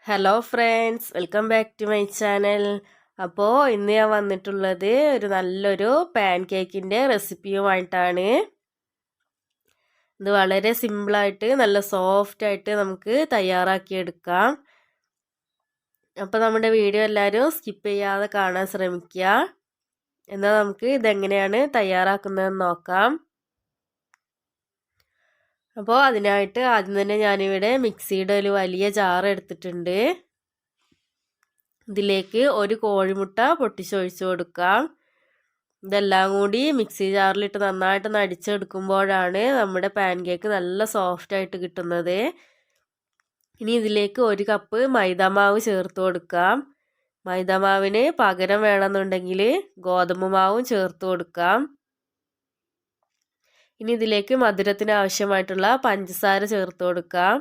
Hello friends, welcome back to my channel. അപ്പോൾ ഇന്ന് ഞാൻ വന്നിട്ടുള്ളത് ഒരു നല്ലൊരു പാൻ കേക്കിൻ്റെ റെസിപ്പിയുമായിട്ടാണ്. ഇത് വളരെ സിമ്പിളായിട്ട് നല്ല സോഫ്റ്റായിട്ട് നമുക്ക് തയ്യാറാക്കിയെടുക്കാം. അപ്പോൾ നമ്മുടെ വീഡിയോ എല്ലാവരും സ്കിപ്പ് ചെയ്യാതെ കാണാൻ ശ്രമിക്കുക. എന്നാൽ നമുക്ക് ഇതെങ്ങനെയാണ് തയ്യാറാക്കുന്നതെന്ന് നോക്കാം. അപ്പോൾ അതിനായിട്ട് ആദ്യം തന്നെ ഞാനിവിടെ മിക്സിയുടെ ഒരു വലിയ ജാർ എടുത്തിട്ടുണ്ട്. ഇതിലേക്ക് ഒരു കോഴിമുട്ട പൊട്ടിച്ചൊഴിച്ച് കൊടുക്കാം. ഇതെല്ലാം കൂടി മിക്സി ജാറിലിട്ട് നന്നായിട്ടൊന്ന് അടിച്ചെടുക്കുമ്പോഴാണ് നമ്മുടെ പാൻ കേക്ക് നല്ല സോഫ്റ്റായിട്ട് കിട്ടുന്നത്. ഇനി ഇതിലേക്ക് ഒരു കപ്പ് മൈദാമാവ് ചേർത്ത് കൊടുക്കാം. മൈദാമാവിന് പകരം വേണമെന്നുണ്ടെങ്കിൽ ഗോതമ്പ് മാവും ചേർത്ത് കൊടുക്കാം. ഇനി ഇതിലേക്ക് മധുരത്തിന് ആവശ്യമായിട്ടുള്ള പഞ്ചസാര ചേർത്ത് കൊടുക്കാം.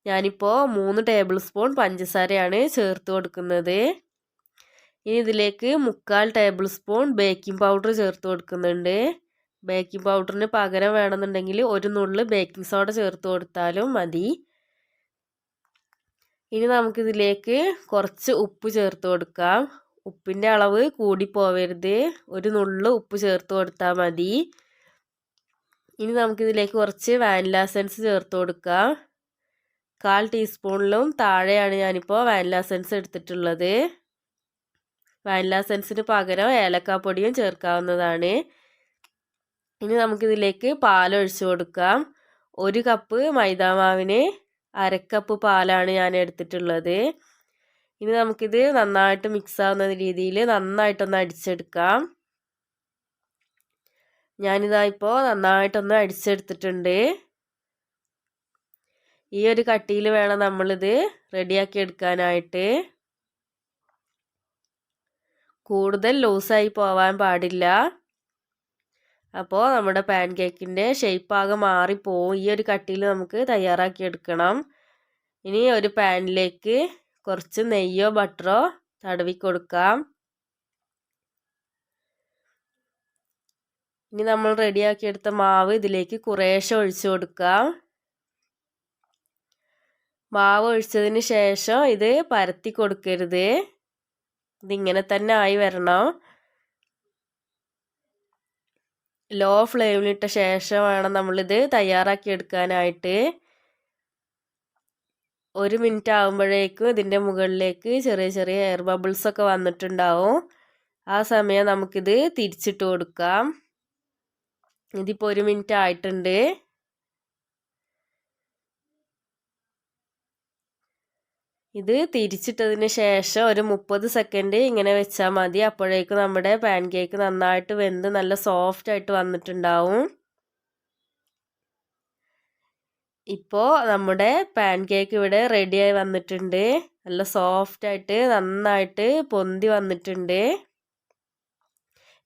ഞാനിപ്പോൾ 3 ടേബിൾ സ്പൂൺ പഞ്ചസാരയാണ് ചേർത്ത് കൊടുക്കുന്നത്. ഇനി ഇതിലേക്ക് 3/4 ടേബിൾ സ്പൂൺ ബേക്കിംഗ് പൗഡർ ചേർത്ത് കൊടുക്കുന്നുണ്ട്. ബേക്കിംഗ് പൗഡറിന് പകരം വേണമെന്നുണ്ടെങ്കിൽ ഒരു നുള്ള് ബേക്കിംഗ് സോഡ ചേർത്ത് കൊടുത്താലും മതി. ഇനി നമുക്കിതിലേക്ക് കുറച്ച് ഉപ്പ് ചേർത്ത് കൊടുക്കാം. ഉപ്പിൻ്റെ അളവ് കൂടിപ്പോവരുത്, ഒരു നുള്ള് ഉപ്പ് ചേർത്ത് കൊടുത്താൽ മതി. ഇനി നമുക്കിതിലേക്ക് കുറച്ച് വാനില എസൻസ് ചേർത്ത് കൊടുക്കാം. 1/4 ടീസ്പൂണിലും താഴെയാണ് ഞാനിപ്പോൾ വാനില എസൻസ് എടുത്തിട്ടുള്ളത്. വാനില എസൻസിന് പകരം ഏലക്കാപ്പൊടിയും ചേർക്കാവുന്നതാണ്. ഇനി നമുക്കിതിലേക്ക് പാലൊഴിച്ച് കൊടുക്കാം. 1 കപ്പ് മൈദാമാവിന് 1/2 കപ്പ് പാലാണ് ഞാൻ എടുത്തിട്ടുള്ളത്. ഇനി നമുക്കിത് നന്നായിട്ട് മിക്സ് ആവുന്ന രീതിയിൽ നന്നായിട്ടൊന്ന് അടിച്ചെടുക്കാം. ഞാനിതാ ഇപ്പോൾ നന്നായിട്ടൊന്ന് അടിച്ചെടുത്തിട്ടുണ്ട്. ഈ ഒരു കട്ടിയിൽ വേണം നമ്മളിത് റെഡിയാക്കി എടുക്കാനായിട്ട്. കൂടുതൽ ലൂസായി പോവാൻ പാടില്ല. അപ്പോൾ നമ്മുടെ പാൻ കേക്കിൻ്റെ ഷേപ്പാകെ മാറിപ്പോവും. ഈ ഒരു കട്ടിയിൽ നമുക്ക് തയ്യാറാക്കി എടുക്കണം. ഇനി ഒരു പാനിലേക്ക് കുറച്ച് നെയ്യോ ബട്ടറോ തടവി കൊടുക്കാം. ഇനി നമ്മൾ റെഡിയാക്കിയെടുത്ത മാവ് ഇതിലേക്ക് കുറേശ്ശെ ഒഴിച്ചു കൊടുക്കാം. മാവ് ഒഴിച്ചതിന് ശേഷം ഇത് പരത്തി കൊടുക്കരുത്. ഇതിങ്ങനെ തന്നെ ആയി വരണം. ലോ ഫ്ലെയിമിലിട്ട ശേഷം വേണം നമ്മളിത് തയ്യാറാക്കി എടുക്കാനായിട്ട്. 1 മിനിറ്റ് ആകുമ്പോഴേക്കും ഇതിൻ്റെ മുകളിലേക്ക് ചെറിയ ചെറിയ എയർ ബബിൾസ് ഒക്കെ വന്നിട്ടുണ്ടാവും. ആ സമയം നമുക്കിത് തിരിച്ചിട്ട് കൊടുക്കാം. ഇതിപ്പോൾ 1 മിനിറ്റ് ആയിട്ടുണ്ട്. ഇത് തിരിച്ചിട്ടതിന് ശേഷം ഒരു 30 സെക്കൻഡ് ഇങ്ങനെ വെച്ചാൽ മതി. അപ്പോഴേക്കും നമ്മുടെ പാൻ കേക്ക് നന്നായിട്ട് വെന്ത് നല്ല സോഫ്റ്റ് ആയിട്ട് വന്നിട്ടുണ്ടാവും. ഇപ്പോൾ നമ്മുടെ പാൻ കേക്ക് ഇവിടെ റെഡിയായി വന്നിട്ടുണ്ട്. നല്ല സോഫ്റ്റ് ആയിട്ട് നന്നായിട്ട് പൊന്തി വന്നിട്ടുണ്ട്.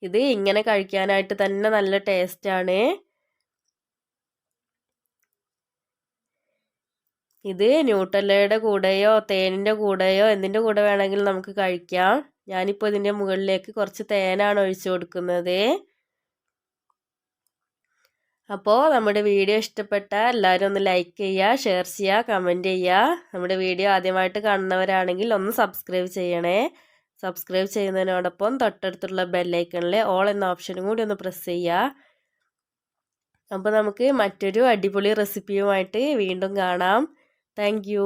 ഇത് ഇങ്ങനെ കഴിക്കാനായിട്ട് തന്നെ നല്ല ടേസ്റ്റാണ്. ഇത് ന്യൂട്ടല്ലയുടെ കൂടെയോ തേനിൻ്റെ കൂടെയോ എന്തിൻ്റെ കൂടെ വേണമെങ്കിലും നമുക്ക് കഴിക്കാം. ഞാനിപ്പോൾ ഇതിൻ്റെ മുകളിലേക്ക് കുറച്ച് തേനാണ് ഒഴിച്ചു കൊടുക്കുന്നത്. അപ്പോൾ നമ്മുടെ വീഡിയോ ഇഷ്ടപ്പെട്ട എല്ലാവരും ഒന്ന് ലൈക്ക് ചെയ്യുക, ഷെയർ ചെയ്യുക, കമൻറ്റ് ചെയ്യുക. നമ്മുടെ വീഡിയോ ആദ്യമായിട്ട് കാണുന്നവരാണെങ്കിൽ ഒന്ന് സബ്സ്ക്രൈബ് ചെയ്യണേ. സബ്സ്ക്രൈബ് ചെയ്യുന്നതിനോടൊപ്പം തൊട്ടടുത്തുള്ള ബെല്ലൈക്കണിൽ ഓൾ എന്ന ഓപ്ഷനും കൂടി ഒന്ന് പ്രസ് ചെയ്യുക. അപ്പോൾ നമുക്ക് മറ്റൊരു അടിപൊളി റെസിപ്പിയുമായിട്ട് വീണ്ടും കാണാം. Thank you.